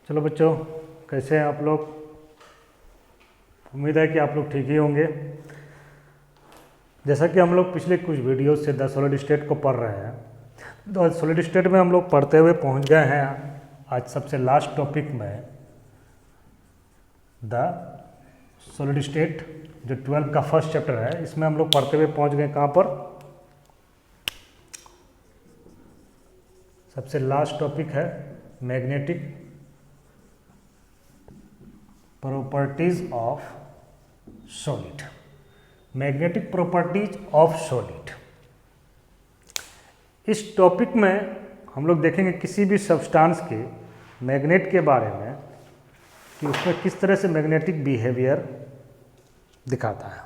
चलो बच्चों, कैसे हैं आप लोग। उम्मीद है कि आप लोग ठीक ही होंगे। जैसा कि हम लोग पिछले कुछ वीडियो से द सॉलिड स्टेट को पढ़ रहे हैं, तो सॉलिड स्टेट में हम लोग पढ़ते हुए पहुंच गए हैं आज सबसे लास्ट टॉपिक में, द सॉलिड स्टेट जो 12 का फर्स्ट चैप्टर है। इसमें हम लोग पढ़ते हुए पहुंच गए कहाँ पर, सबसे लास्ट टॉपिक है magnetic properties of solid. Magnetic properties of solid, इस टॉपिक में हम लोग देखेंगे किसी भी सब्सटेंस के मैग्नेट के बारे में कि उसमें किस तरह से मैग्नेटिक बिहेवियर दिखाता है।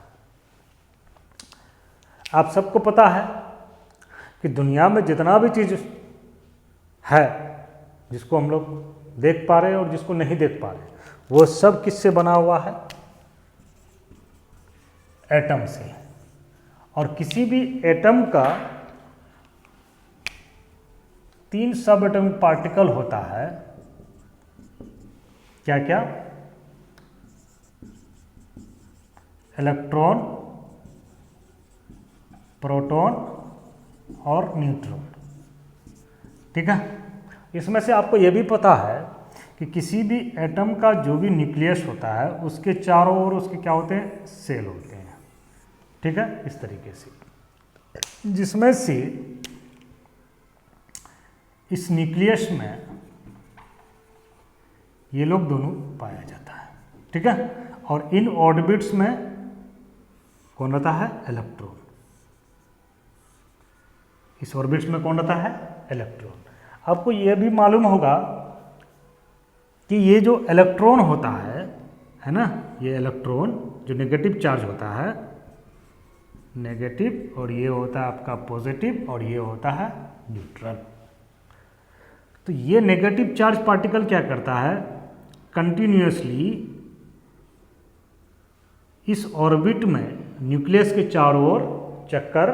आप सबको पता है कि दुनिया में जितना भी चीज़ है जिसको हम लोग देख पा रहे हैं और जिसको नहीं देख पा रहे, वो सब किससे बना हुआ है? एटम से। और किसी भी एटम का 3 सब एटॉमिक पार्टिकल होता है। क्या क्या? इलेक्ट्रॉन, प्रोटॉन और न्यूट्रॉन। ठीक है। इसमें से आपको यह भी पता है कि किसी भी एटम का जो भी न्यूक्लियस होता है उसके चारों ओर उसके क्या होते हैं? सेल होते हैं। ठीक है, इस तरीके से, जिसमें से इस न्यूक्लियस में ये लोग दोनों पाया जाता है। ठीक है। और इन ऑर्बिट्स में कौन रहता है? इलेक्ट्रॉन। इस ऑर्बिट्स में कौन रहता है? इलेक्ट्रॉन। आपको यह भी मालूम होगा कि ये जो इलेक्ट्रॉन होता है ना, ये इलेक्ट्रॉन जो नेगेटिव चार्ज होता है, नेगेटिव, और ये होता है आपका पॉजिटिव, और ये होता है न्यूट्रल। तो ये नेगेटिव चार्ज पार्टिकल क्या करता है? कंटिन्यूअसली इस ऑर्बिट में न्यूक्लियस के चारों ओर चक्कर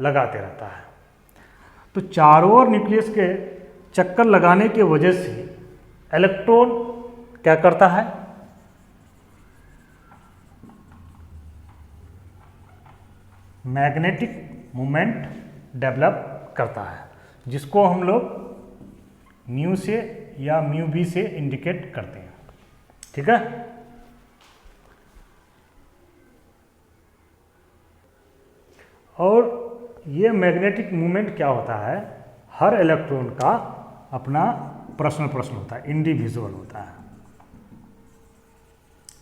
लगाते रहता है। तो चारों ओर न्यूक्लियस के चक्कर लगाने की वजह से इलेक्ट्रॉन क्या करता है? मैग्नेटिक मोमेंट डेवलप करता है, जिसको हम लोग म्यू से या म्यू बी से इंडिकेट करते हैं। ठीक है। और ये मैग्नेटिक मोमेंट क्या होता है? हर इलेक्ट्रॉन का अपना पर्सनल होता है, इंडिविजुअल होता है,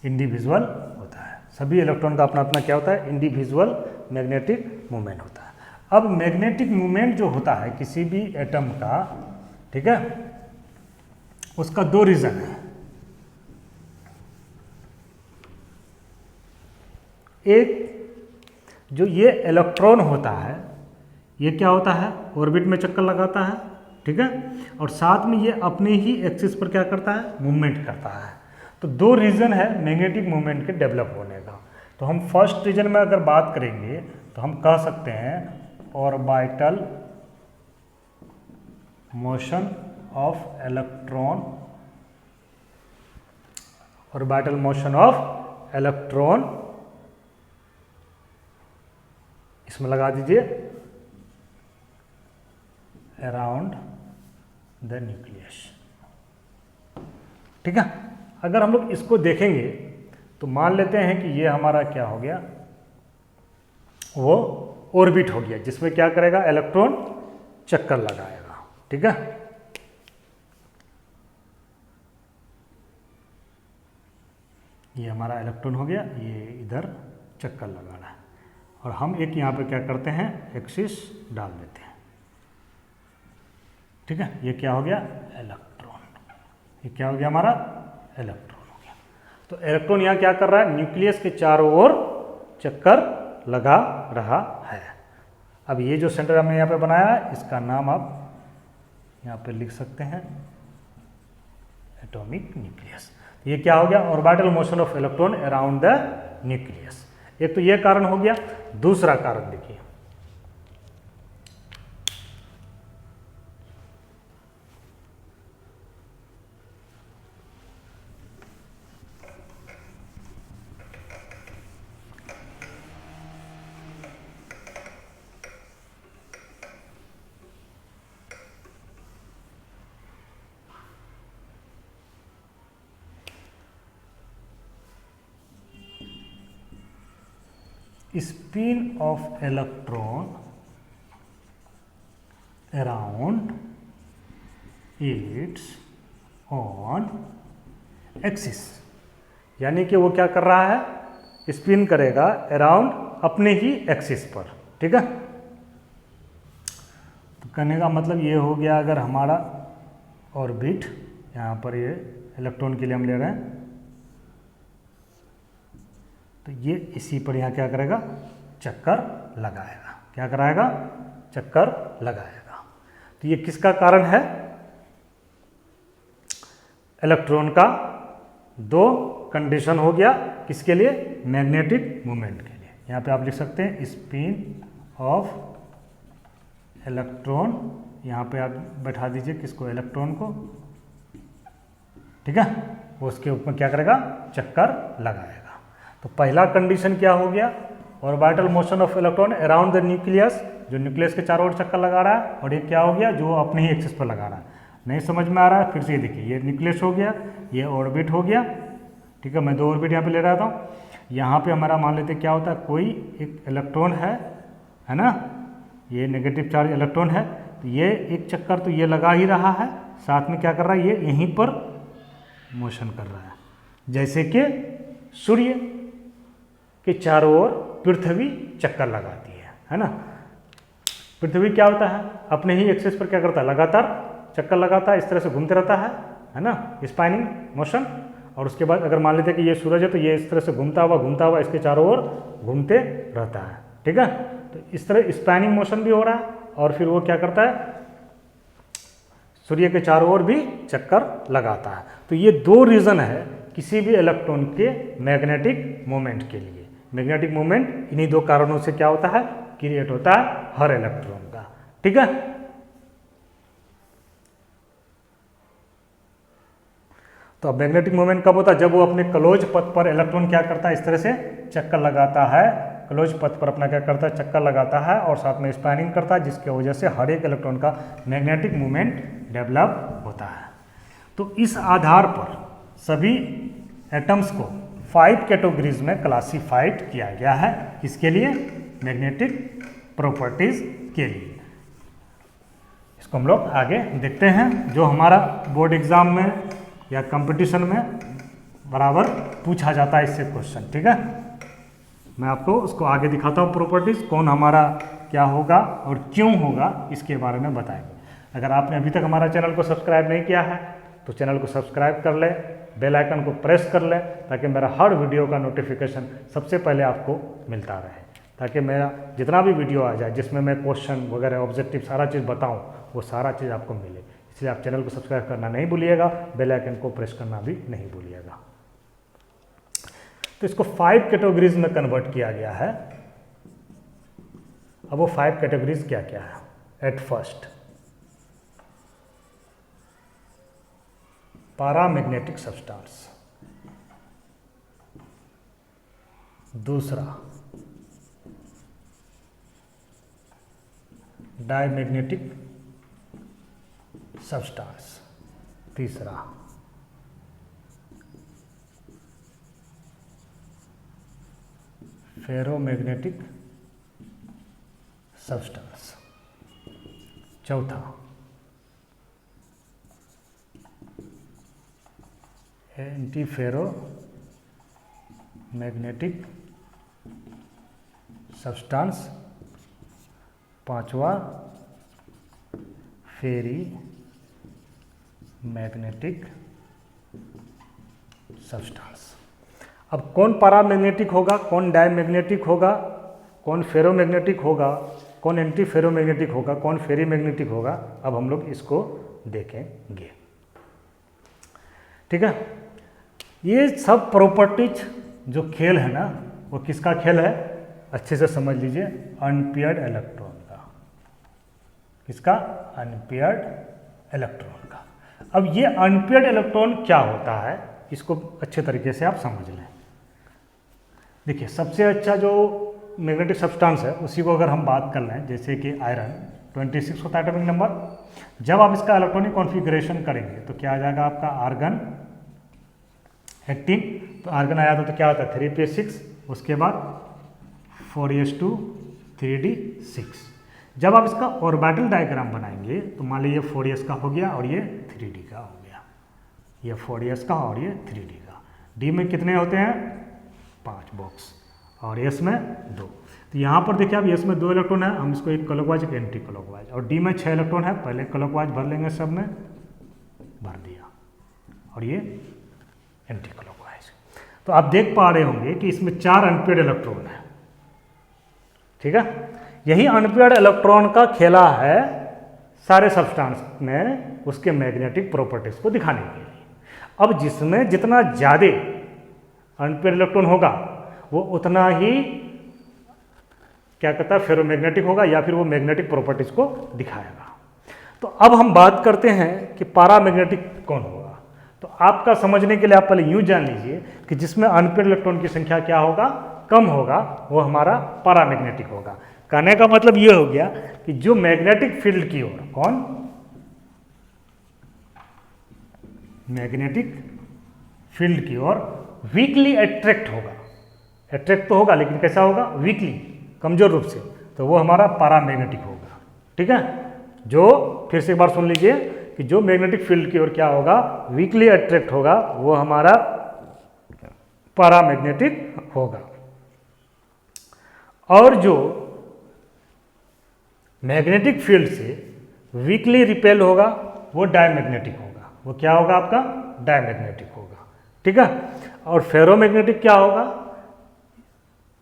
इंडिविजुअल होता है। सभी इलेक्ट्रॉन का अपना अपना क्या होता है? इंडिविजुअल मैग्नेटिक मोमेंट होता है। अब मैग्नेटिक मोमेंट जो होता है किसी भी एटम का, ठीक है, उसका 2 रीजन है। एक, जो ये इलेक्ट्रॉन होता है, ये क्या होता है? ऑर्बिट में चक्कर लगाता है। ठीक है। और साथ में ये अपने ही एक्सिस पर क्या करता है? मूवमेंट करता है। तो 2 रीजन है मैग्नेटिक मूवमेंट के डेवलप होने का। तो हम फर्स्ट रीजन में अगर बात करेंगे तो हम कह सकते हैं orbital motion of electron, orbital motion of electron, इसमें लगा दीजिए अराउंड द न्यूक्लियस। ठीक है। अगर हम लोग इसको देखेंगे तो मान लेते हैं कि ये हमारा क्या हो गया? वो ऑर्बिट हो गया, जिसमें क्या करेगा? इलेक्ट्रॉन चक्कर लगाएगा। ठीक है। ये हमारा इलेक्ट्रॉन हो गया, ये इधर चक्कर लगा रहा है, और हम एक यहाँ पे क्या करते हैं? एक्सिस डाल देते हैं। ठीक है। ये क्या हो गया? इलेक्ट्रॉन। ये क्या हो गया? हमारा इलेक्ट्रॉन हो गया। तो इलेक्ट्रॉन यहाँ क्या कर रहा है? न्यूक्लियस के चारों ओर चक्कर लगा रहा है। अब ये जो सेंटर हमने यहाँ पे बनाया है, इसका नाम आप यहाँ पे लिख सकते हैं एटॉमिक न्यूक्लियस। ये क्या हो गया? Orbital motion of electron around the nucleus. एक तो ये कारण हो गया। दूसरा कारण देखिए, spin off electron around its on axis, यानी कि वो क्या कर रहा है, स्पिन करेगा अराउंड अपने ही एक्सिस पर। ठीक है, तो कहने का मतलब ये हो गया, अगर हमारा ऑर्बिट यहाँ पर ये इलेक्ट्रॉन के लिए हम ले रहे हैं, तो ये इसी पर यहाँ क्या करेगा, चक्कर लगाएगा। क्या कराएगा, चक्कर लगाएगा। तो ये किसका कारण है, इलेक्ट्रॉन का दो कंडीशन हो गया, किसके लिए, मैग्नेटिक मोमेंट के लिए। यहाँ पे आप लिख सकते हैं स्पिन ऑफ इलेक्ट्रॉन, यहाँ पे आप बैठा दीजिए किसको, इलेक्ट्रॉन को। ठीक है, वो उसके ऊपर क्या करेगा, चक्कर लगाएगा। तो पहला कंडीशन क्या हो गया, orbital motion of electron around the nucleus, जो न्यूक्लियस के चारों ओर चक्कर लगा रहा है, और ये क्या हो गया, जो अपने ही एक्सिस पर लगा रहा है। नहीं समझ में आ रहा है, फिर से ये देखिए, ये न्यूक्लियस हो गया, ये ऑर्बिट हो गया। ठीक है, मैं दो ऑर्बिट यहाँ पे ले रहा था। यहाँ पे हमारा मान लेते क्या होता है, कोई एक इलेक्ट्रॉन है ना, ये नेगेटिव चार्ज इलेक्ट्रॉन है, तो ये एक चक्कर तो ये लगा ही रहा है, साथ में क्या कर रहा है, ये यहीं पर मोशन कर रहा है। जैसे कि सूर्य के चारों ओर पृथ्वी चक्कर लगाती है ना। पृथ्वी क्या होता है, अपने ही एक्सिस पर क्या करता है, लगातार चक्कर लगाता है, इस तरह से घूमते रहता है ना, स्पाइनिंग मोशन। और उसके बाद अगर मान लेते हैं कि ये सूरज है, तो ये इस तरह से घूमता हुआ इसके चारों ओर घूमते रहता है। ठीक है, तो इस तरह स्पैनिंग मोशन भी हो रहा है, और फिर वो क्या करता है, सूर्य के चारों ओर भी चक्कर लगाता है। तो ये दो रीज़न है किसी भी इलेक्ट्रॉन के मैग्नेटिक मोमेंट के लिए। मैग्नेटिक मोमेंट इन्हीं दो कारणों से क्या होता है, क्रिएट होता है हर इलेक्ट्रॉन का। ठीक है, तो अब मैग्नेटिक मोमेंट कब होता है, जब वो अपने क्लोज पथ पर इलेक्ट्रॉन क्या करता है, इस तरह से चक्कर लगाता है, क्लोज पथ पर अपना क्या करता है, चक्कर लगाता है, और साथ में स्पैनिंग करता है, जिसकी वजह से हर एक इलेक्ट्रॉन का मैग्नेटिक मोमेंट डेवलप होता है। तो इस आधार पर सभी एटम्स को 5 कैटेगरीज में क्लासिफाइड किया गया है। किसके लिए, मैग्नेटिक प्रॉपर्टीज के लिए। इसको हम लोग आगे देखते हैं, जो हमारा बोर्ड एग्जाम में या कंपटीशन में बराबर पूछा जाता है इससे क्वेश्चन। ठीक है, मैं आपको उसको आगे दिखाता हूँ, प्रॉपर्टीज कौन हमारा क्या होगा और क्यों होगा, इसके बारे में बताएंगे। अगर आपने अभी तक हमारा चैनल को सब्सक्राइब नहीं किया है, तो चैनल को सब्सक्राइब कर ले, बेल आइकन को प्रेस कर ले, ताकि मेरा हर वीडियो का नोटिफिकेशन सबसे पहले आपको मिलता रहे, ताकि मेरा जितना भी वीडियो आ जाए जिसमें मैं क्वेश्चन वगैरह ऑब्जेक्टिव सारा चीज़ बताऊँ, वो सारा चीज़ आपको मिले। इसलिए आप चैनल को सब्सक्राइब करना नहीं भूलिएगा, बेल आइकन को प्रेस करना भी नहीं भूलिएगा। तो इसको 5 कैटेगरीज में कन्वर्ट किया गया है। अब वो 5 कैटेगरीज क्या क्या है। At first, paramagnetic substance. दूसरा, डायमैग्नेटिक सब्सटेंस। तीसरा, फेरोमैग्नेटिक सब्सटेंस। चौथा, एंटी फेरो मैग्नेटिक सब्सटेंस। पांचवा, फेरी मैग्नेटिक सब्सटेंस। अब कौन पैरामैग्नेटिक होगा, कौन डायमैग्नेटिक होगा, कौन फेरोमैग्नेटिक होगा, कौन एंटी फेरोमैग्नेटिक होगा, कौन फेरी मैग्नेटिक होगा, अब हम लोग इसको देखेंगे। ठीक है, ये सब प्रॉपर्टीज जो खेल है ना, वो किसका खेल है, अच्छे से समझ लीजिए, अनपेयर्ड इलेक्ट्रॉन का। किसका, अनपेयर्ड इलेक्ट्रॉन का। अब ये अनपेयर्ड इलेक्ट्रॉन क्या होता है, इसको अच्छे तरीके से आप समझ लें। देखिए, सबसे अच्छा जो मैग्नेटिक सब्सटेंस है उसी को अगर हम बात कर लें, जैसे कि आयरन 26 होता है एटॉमिक नंबर। जब आप इसका इलेक्ट्रॉनिक कॉन्फ़िगरेशन करेंगे तो क्या आ जाएगा आपका, आर्गन 18। तो आर्गन आया था तो क्या होता है 3p6, उसके बाद 4s2 3d6। जब आप इसका ऑर्बिटल डायग्राम बनाएंगे तो मान लीजिए 4s का हो गया और ये 3d का हो गया, ये 4s का और ये 3d का। d में कितने होते हैं? 5 बॉक्स और s में 2। तो यहाँ पर देखिए अब s में 2 इलेक्ट्रॉन है, हम इसको एक क्लॉकवाइज एक एंटी क्लॉकवाइज, और d में 6 इलेक्ट्रॉन है, पहले क्लॉकवाइज भर लेंगे, सब में भर दिया और ये एंटी क्लॉकवाइज। तो आप देख पा रहे होंगे कि इसमें 4 अनपेयर्ड इलेक्ट्रॉन है, ठीक है। यही अनपेयर्ड इलेक्ट्रॉन का खेला है सारे सब्सटेंस में उसके मैग्नेटिक प्रॉपर्टीज को दिखाने के लिए। अब जिसमें जितना ज़्यादा अनपेयर्ड इलेक्ट्रॉन होगा वो उतना ही क्या कहता है, फेरोमैग्नेटिक होगा या फिर वो मैग्नेटिक प्रॉपर्टीज को दिखाएगा। तो अब हम बात करते हैं कि पैरामैग्नेटिक कौन होगा। तो आपका समझने के लिए आप पहले यूँ जान लीजिए कि जिसमें अनपेयर्ड इलेक्ट्रॉन की संख्या क्या होगा, कम होगा, वो हमारा पैरामैग्नेटिक होगा। कहने का मतलब ये हो गया कि जो मैग्नेटिक फील्ड की ओर, कौन, मैग्नेटिक फील्ड की ओर वीकली अट्रैक्ट होगा। अट्रैक्ट तो होगा लेकिन कैसा होगा, वीकली, कमजोर रूप से, तो वो हमारा पैरामैग्नेटिक होगा, ठीक है। जो फिर से एक बार सुन लीजिए कि जो मैग्नेटिक फील्ड की ओर क्या होगा, वीकली अट्रैक्ट होगा, वो हमारा पैरामैग्नेटिक होगा। और जो मैग्नेटिक फील्ड से वीकली रिपेल होगा वो डायमैग्नेटिक होगा। वो क्या होगा आपका, डायमैग्नेटिक होगा, ठीक है। और फेरोमैग्नेटिक क्या होगा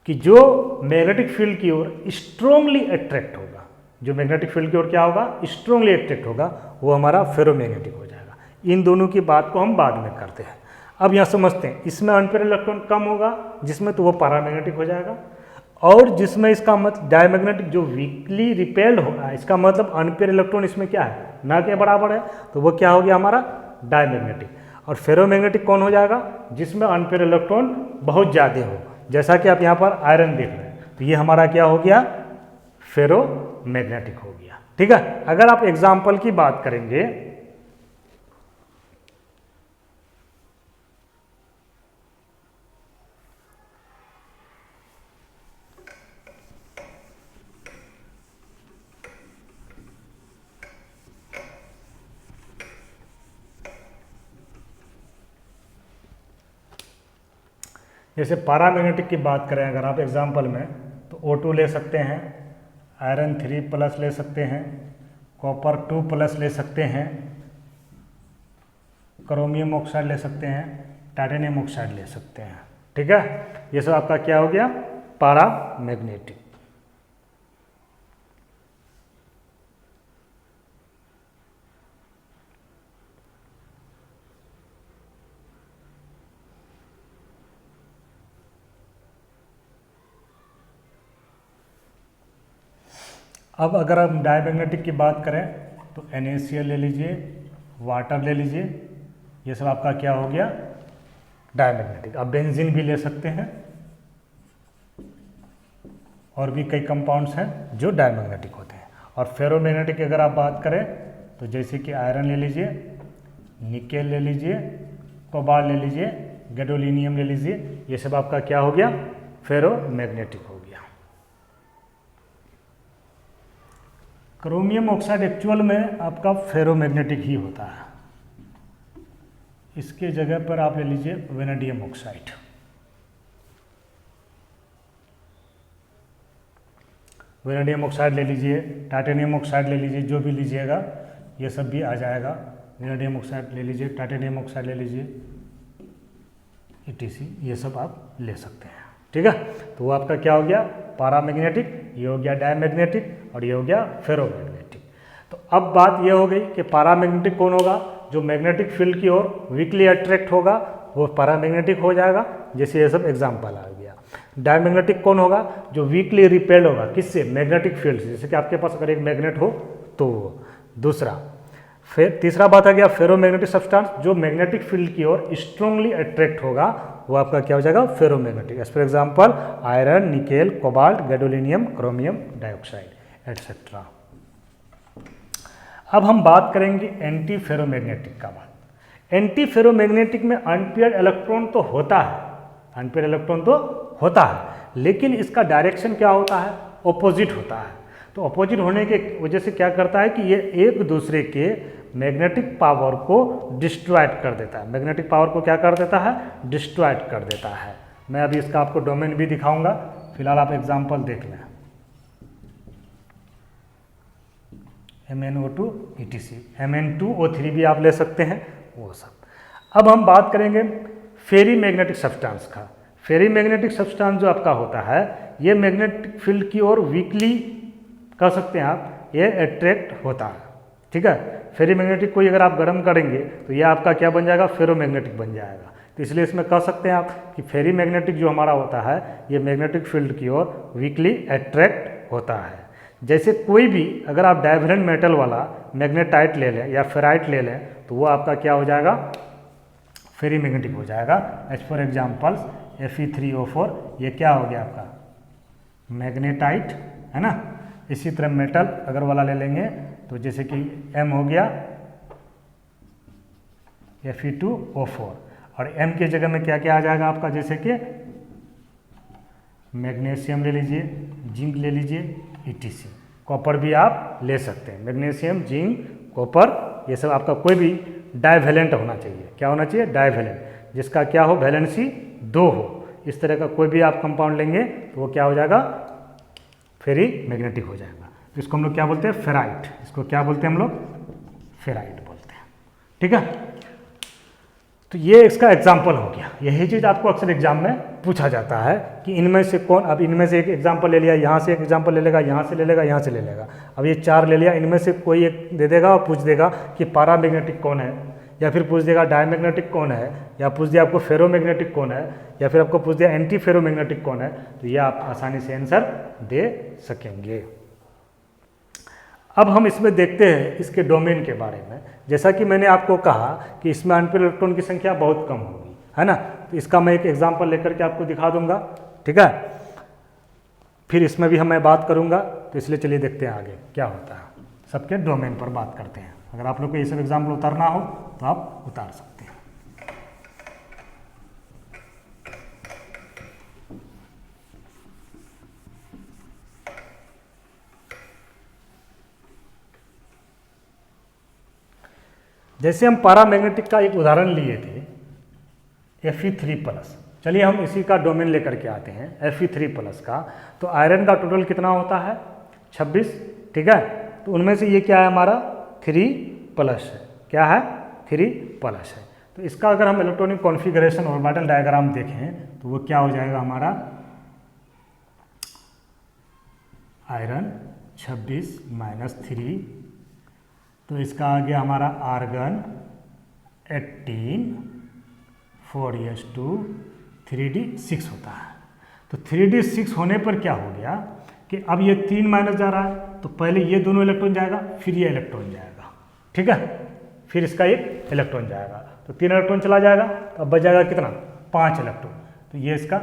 कि जो मैग्नेटिक फील्ड की ओर स्ट्रोंगली अट्रैक्ट होगा, जो मैग्नेटिक फील्ड की ओर क्या होगा, स्ट्रोंगली अट्रैक्ट होगा, वो हमारा फेरोमैग्नेटिक हो जाएगा। इन दोनों की बात को हम बाद में करते हैं। अब यहाँ समझते हैं, इसमें अनपेयर्ड इलेक्ट्रॉन कम होगा जिसमें, तो वो पैरामैग्नेटिक हो जाएगा। और जिसमें इसका मतलब डायमैग्नेटिक, जो वीकली रिपेल्ड होगा, इसका मतलब अनपेयर्ड इलेक्ट्रॉन इसमें क्या है, ना के बराबर है, तो वो क्या हो गया हमारा डायमैग्नेटिक। और फेरोमैग्नेटिक कौन हो जाएगा, जिसमें अनपेयर्ड इलेक्ट्रॉन बहुत ज़्यादा हो, जैसा कि आप यहाँ पर आयरन देख रहे हैं, तो ये हमारा क्या हो गया, फेरोमैग्नेटिक हो गया, ठीक है। अगर आप एग्जाम्पल की बात करेंगे, जैसे पैरामैग्नेटिक की बात करें अगर आप एग्जाम्पल में, तो O2 ले सकते हैं, आयरन 3+ ले सकते हैं, कॉपर 2+ ले सकते हैं, क्रोमियम ऑक्साइड ले सकते हैं, टाइटेनियम ऑक्साइड ले सकते हैं, ठीक है। ये सब आपका क्या हो गया, पैरामैग्नेटिक। अब अगर हम डायमैग्नेटिक की बात करें तो NaCl ले लीजिए, वाटर ले लीजिए, ये सब आपका क्या हो गया, डायमैग्नेटिक। अब बेंजीन भी ले सकते हैं, और भी कई कंपाउंड्स हैं जो डायमैग्नेटिक होते हैं। और फेरोमैग्नेटिक की अगर आप बात करें तो जैसे कि आयरन ले लीजिए, निकेल ले लीजिए, कोबाल्ट ले लीजिए, गैडोलिनियम ले लीजिए, ये सब आपका क्या हो गया, फेरोमैग्नेटिक हो गया। क्रोमियम ऑक्साइड एक्चुअल में आपका फेरोमैग्नेटिक ही होता है, इसके जगह पर आप ले लीजिए वेनेडियम ऑक्साइड। वेनेडियम ऑक्साइड ले लीजिए, टाइटेनियम ऑक्साइड ले लीजिए, जो भी लीजिएगा ये सब भी आ जाएगा। वेनेडियम ऑक्साइड ले लीजिए, टाइटेनियम ऑक्साइड ले लीजिए, ETC, ये सब आप ले सकते हैं, ठीक है। तो वो आपका क्या हो गया, पैरामैग्नेटिक, ये हो गया डायमैग्नेटिक, और ये हो गया फेरोमैग्नेटिक। तो अब बात ये हो गई कि पैरामैग्नेटिक कौन होगा, जो मैग्नेटिक फील्ड की ओर वीकली अट्रैक्ट होगा वो पैरामैग्नेटिक हो जाएगा, जैसे ये सब एग्जाम्पल आ गया। डायमैग्नेटिक कौन होगा, जो वीकली रिपेल्ड होगा, किससे, मैग्नेटिक फील्ड से, जैसे कि आपके पास अगर एक मैग्नेट हो तो वो। दूसरा, फिर तीसरा बात आ गया फेरोमैग्नेटिक सब्सटेंस, जो मैग्नेटिक फील्ड की ओर स्ट्रांगली अट्रैक्ट होगा, वो आपका क्या हो जाएगा, ferromagnetic. As for example iron, nickel, cobalt, gadolinium, chromium dioxide etcetera. अब हम बात करेंगे एंटी फेरोमैग्नेटिक का बात। एंटी फेरोमैग्नेटिक में अनपेयर्ड इलेक्ट्रॉन तो होता है, अनपेयर्ड इलेक्ट्रॉन तो होता है, लेकिन इसका डायरेक्शन क्या होता है, ऑपोजिट होता है। तो ऑपोजिट होने के वजह से क्या करता है कि ये एक दूसरे के मैग्नेटिक पावर को डिस्ट्रॉयड कर देता है। मैग्नेटिक पावर को क्या कर देता है, डिस्ट्रॉयड कर देता है। मैं अभी इसका आपको डोमेन भी दिखाऊंगा, फिलहाल आप एग्जांपल देख लें। MnO2 ETC, Mn2O3 भी आप ले सकते हैं, वो सब। अब हम बात करेंगे फेरी मैग्नेटिक सब्सटेंस का। फेरी मैग्नेटिक सब्सटेंस जो आपका होता है, ये मैग्नेटिक फील्ड की ओर वीकली कह सकते हैं आप, ये अट्रैक्ट होता है। ठीक है, फेरी मैग्नेटिक को अगर आप गर्म करेंगे तो ये आपका क्या बन जाएगा, फेरो मैग्नेटिक बन जाएगा। तो इसलिए इसमें कह सकते हैं आप कि फेरी मैग्नेटिक जो हमारा होता है, ये मैग्नेटिक फील्ड की ओर वीकली अट्रैक्ट होता है। जैसे कोई भी अगर आप डाइवेलेंट मेटल वाला मैग्नेटाइट ले लें या फेराइट ले लें तो वो आपका क्या हो जाएगा, फेरी मैग्नेटिक हो जाएगा। एज फॉर एग्जाम्पल्स Fe3O4, ये क्या हो गया आपका, मैग्नेटाइट है ना। इसी तरह मेटल अगर वाला ले लेंगे तो जैसे कि M हो गया Fe2O4, और M की जगह में क्या क्या आ जाएगा आपका, जैसे कि मैग्नीशियम ले लीजिए, जिंक ले लीजिए, ETC। कॉपर भी आप ले सकते हैं, मैग्नीशियम, जिंक, कॉपर, ये सब आपका कोई भी डाइवेलेंट होना चाहिए। क्या होना चाहिए, डाइवेलेंट, जिसका क्या हो, वैलेंसी 2 हो। इस तरह का कोई भी आप कंपाउंड लेंगे तो वो क्या हो जाएगा, फेरी मैग्नेटिक हो जाएगा। तो इसको हम लोग क्या बोलते हैं, फेराइट। इसको क्या बोलते हैं हम लोग, फेराइट बोलते हैं। ठीक है, तो ये इसका एग्जाम्पल हो गया। यही चीज़ आपको अक्सर एग्जाम में पूछा जाता है कि इनमें से कौन, अब इनमें से एक एग्जाम्पल ले लिया, यहाँ से एक एग्जाम्पल ले लेगा, यहाँ से ले लेगा, यहाँ से ले लेगा। अब ये 4 ले लिया, इनमें से कोई एक दे देगा और पूछ देगा कि पैरामैग्नेटिक कौन है, या फिर पूछ देगा डायमैग्नेटिक कौन है, या पूछ दिया आपको फेरोमैग्नेटिक कौन है, या फिर आपको पूछ दिया एंटी फेरोमैग्नेटिक कौन है। तो ये आप आसानी से आंसर दे सकेंगे। अब हम इसमें देखते हैं इसके डोमेन के बारे में। जैसा कि मैंने आपको कहा कि इसमें अनपेयर्ड इलेक्ट्रॉन की संख्या बहुत कम होगी, है ना। तो इसका मैं एक एग्जांपल लेकर के आपको दिखा दूंगा। ठीक है, फिर इसमें भी मैं बात करूंगा। तो इसलिए चलिए देखते हैं आगे क्या होता है, सबके डोमेन पर बात करते हैं। अगर आप लोग को ये सब एग्जाम्पल उतारना हो तो आप उतार सकते हैं। जैसे हम पैरामैग्नेटिक का एक उदाहरण लिए थे Fe3+। चलिए हम इसी का डोमेन लेकर के आते हैं Fe3+ का। तो आयरन का टोटल कितना होता है, 26। ठीक है, तो उनमें से ये क्या है, हमारा 3+ है। क्या है, 3+ है। तो इसका अगर हम इलेक्ट्रॉनिक कॉन्फ़िगरेशन ऑर्बिटल डायग्राम देखें तो वो क्या हो जाएगा, हमारा आयरन 26 - 3, तो इसका आ गया हमारा आर्गन 18, 4s2, 3d6 होता है। तो 3d6 होने पर क्या हो गया कि अब ये 3 माइनस जा रहा है, तो पहले ये दोनों इलेक्ट्रॉन जाएगा, फिर ये इलेक्ट्रॉन जाएगा। ठीक है, फिर इसका एक इलेक्ट्रॉन जाएगा, तो 3 इलेक्ट्रॉन चला जाएगा, तो अब बच जाएगा कितना, 5 इलेक्ट्रॉन। तो ये इसका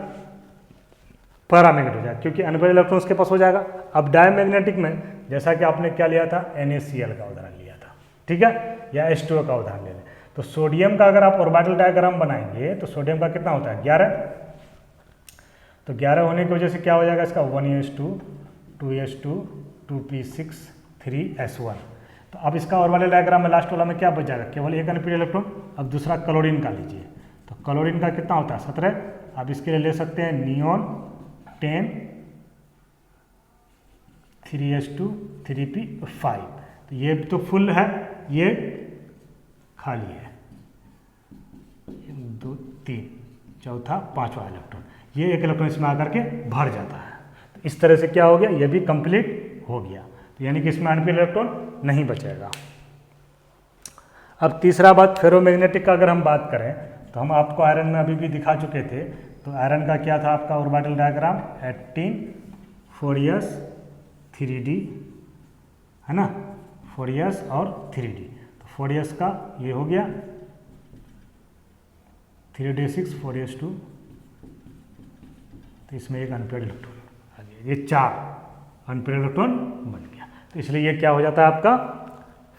पैरामैग्नेटिक हो जाएगा, क्योंकि अनपेयर्ड इलेक्ट्रॉन उसके पास हो जाएगा। अब डायमैग्नेटिक में जैसा कि आपने क्या लिया था, NaCl का उदाहरण लिया था। ठीक है, या H2O का उदाहरण ले लें। तो सोडियम का अगर आप ऑर्बिटल डायग्राम बनाएंगे तो सोडियम का कितना होता है, 11। तो 11 होने की वजह से क्या हो जाएगा इसका, 1s2, 2s2, 2p6, 3s1। तो अब इसका ऑर्बिटल डायग्राम में लास्ट वाला में क्या बच जाएगा, केवल एक अनपेयर्ड इलेक्ट्रॉन। अब दूसरा क्लोरीन का लीजिए, तो क्लोरीन का कितना होता है, 17। अब इसके लिए ले सकते हैं नियॉन 10, 3s2, 3p5। तो ये तो फुल है, ये खाली है, 2, 3, चौथा, 5वां इलेक्ट्रॉन। ये एक इलेक्ट्रॉन इसमें आकर के भर जाता है। तो इस तरह से क्या हो गया, ये भी कंप्लीट हो गया। तो यानी कि इसमें अनपेयर्ड इलेक्ट्रॉन नहीं बचेगा। अब तीसरा बात, फेरोमैग्नेटिक का अगर हम बात करें तो हम आपको आयरन में अभी भी दिखा चुके थे। तो आयरन का क्या था आपका ऑर्बिटल डायग्राम, 18, 4s, 3d, है ना, 4s और 3d। तो 4s का ये हो गया, 3d6, 4s2, तो इसमें एक अनपेयर्ड इलेक्ट्रॉन आ गया। ये 4 अनपेयर्ड इलेक्ट्रॉन बन गया। तो इसलिए ये क्या हो जाता है आपका,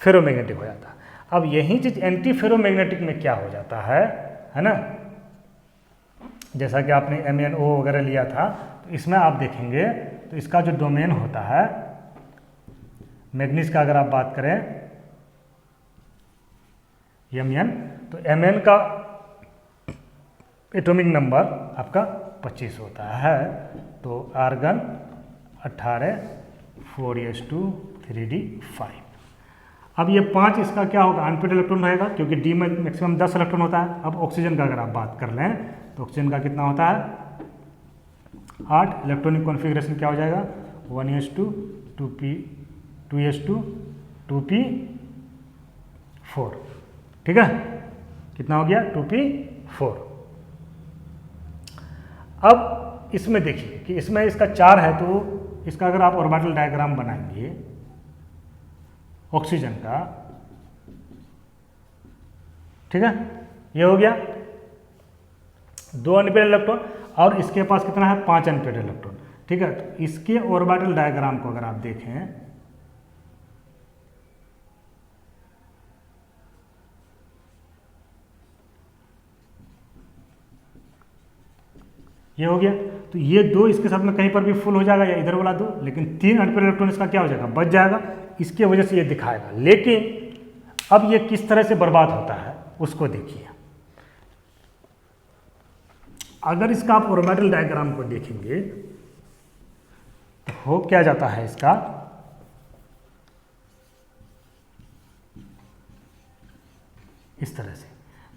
फेरोमैग्नेटिक हो जाता है। अब यही चीज एंटी फेरोमैग्नेटिक में क्या हो जाता है ना। जैसा कि आपने MnO वगैरह लिया था, तो इसमें आप देखेंगे तो इसका जो डोमेन होता है मैग्नीज का, अगर आप बात करें Mn, तो Mn का एटॉमिक नंबर आपका 25 होता है। तो आर्गन 18 4s2 3d5। अब ये 5 इसका क्या होगा, अनपेड इलेक्ट्रॉन रहेगा क्योंकि डी में मैक्सिमम 10 इलेक्ट्रॉन होता है। अब ऑक्सीजन का अगर आप बात कर लें तो ऑक्सीजन का कितना होता है 8। इलेक्ट्रॉनिक कॉन्फ़िगरेशन क्या हो जाएगा 1s2 2p 2s2 2p4, ठीक है, कितना हो गया 2p4। अब इसमें देखिए कि इसमें इसका 4 है, तो इसका अगर आप ऑर्बिटल डायग्राम बनाएंगे ऑक्सीजन का, ठीक है, ये हो गया 2 अनपेड इलेक्ट्रॉन और इसके पास कितना है 5 अनपेड इलेक्ट्रॉन, ठीक है। तो इसके ऑर्बिटल डायग्राम को अगर आप देखें ये हो गया, तो ये 2 इसके साथ में कहीं पर भी फुल हो जाएगा या इधर वाला 2, लेकिन 3 अनपेड इलेक्ट्रॉन इसका क्या हो जाएगा बच जाएगा, इसके वजह से ये दिखाएगा। लेकिन अब ये किस तरह से बर्बाद होता है उसको देखिए। अगर इसका आप ऑर्बिटल डायग्राम को देखेंगे तो हो क्या जाता है इसका, इस तरह से,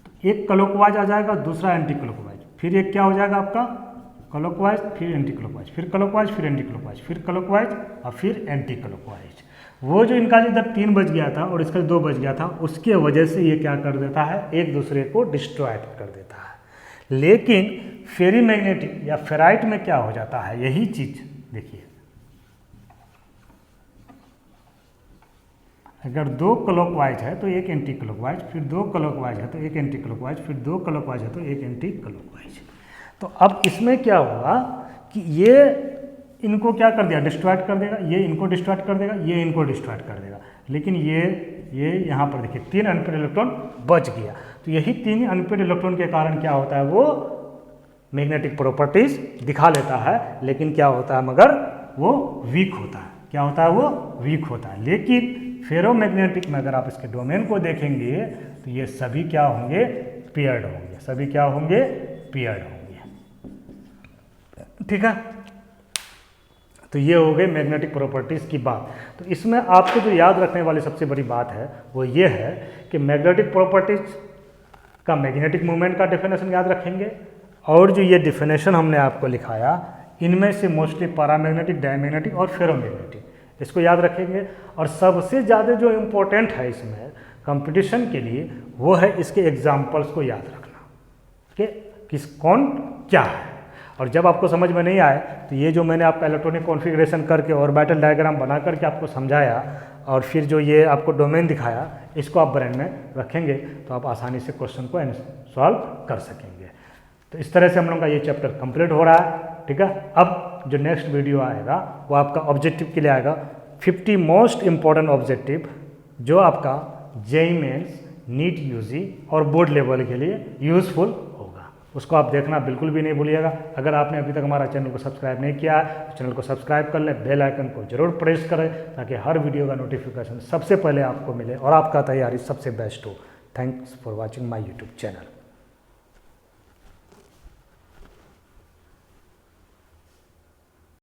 तो एक क्लॉकवाइज आ जाएगा, दूसरा एंटी क्लॉकवाइज, फिर एक क्या हो जाएगा आपका क्लॉकवाइज, फिर एंटी क्लॉकवाइज, फिर क्लॉकवाइज, फिर एंटी क्लॉकवाइज, फिर क्लॉकवाइज और फिर एंटी क्लॉकवाइज। वो जो इनका इधर 3 बज गया था और इसका 2 बज गया था, उसके वजह से ये क्या कर देता है एक दूसरे को डिस्ट्रॉय कर देता है। लेकिन फेरी मैग्नेटिक या फेराइट में क्या हो जाता है, यही चीज देखिए, अगर 2 क्लॉकवाइज है तो एक एंटी क्लॉकवाइज, फिर 2 क्लॉकवाइज है तो एक एंटी क्लॉकवाइज, फिर 2 क्लॉकवाइज है तो एक एंटी क्लॉकवाइज। तो अब इसमें क्या होगा कि ये इनको क्या कर दिया डिस्ट्रॉयड कर देगा, ये इनको डिस्ट्रॉयड कर देगा, ये इनको डिस्ट्रॉयड कर देगा, लेकिन ये यहाँ पर देखिए 3 अनपेड इलेक्ट्रॉन बच गया। तो यही 3 अनपेड इलेक्ट्रॉन के कारण क्या होता है वो मैग्नेटिक प्रॉपर्टीज दिखा लेता है, लेकिन क्या होता है मगर वो वीक होता है। क्या होता है वो वीक होता है। लेकिन फेरोमैग्नेटिक में अगर आप इसके डोमेन को देखेंगे तो ये सभी क्या होंगे पेयर्ड होंगे, सभी क्या होंगे पेयर्ड होंगे, ठीक है। तो ये हो गई मैग्नेटिक प्रॉपर्टीज़ की बात। तो इसमें आपको जो याद रखने वाली सबसे बड़ी बात है वो ये है कि मैग्नेटिक प्रॉपर्टीज का मैग्नेटिक मोमेंट का डेफिनेशन याद रखेंगे, और जो ये डेफिनेशन हमने आपको लिखाया इनमें से मोस्टली पैरामैग्नेटिक, डायमैग्नेटिक और फेरोमैग्नेटिक, इसको याद रखेंगे। और सबसे ज़्यादा जो इम्पोर्टेंट है इसमें कंपटीशन के लिए वो है इसके एग्जाम्पल्स को याद रखना कि किस कौन क्या है। और जब आपको समझ में नहीं आए तो ये जो मैंने आपका इलेक्ट्रॉनिक कॉन्फ़िगरेशन करके ऑर्बिटल डायग्राम बना करके आपको समझाया और फिर जो ये आपको डोमेन दिखाया, इसको आप ब्रेन में रखेंगे तो आप आसानी से क्वेश्चन को सॉल्व कर सकेंगे। तो इस तरह से हम लोग का ये चैप्टर कंप्लीट हो रहा है, ठीक है। अब जो नेक्स्ट वीडियो आएगा वो आपका ऑब्जेक्टिव के लिए आएगा, 50 मोस्ट इम्पॉर्टेंट ऑब्जेक्टिव जो आपका जेईई मेंस, नीट यूजी और बोर्ड लेवल के लिए यूज़फुल होगा, उसको आप देखना बिल्कुल भी नहीं भूलिएगा। अगर आपने अभी तक हमारा चैनल को सब्सक्राइब नहीं किया है तो चैनल को सब्सक्राइब कर लें, बेल आइकन को जरूर प्रेस करें ताकि हर वीडियो का नोटिफिकेशन सबसे पहले आपको मिले और आपका तैयारी सबसे बेस्ट हो। Thanks for watching my YouTube channel.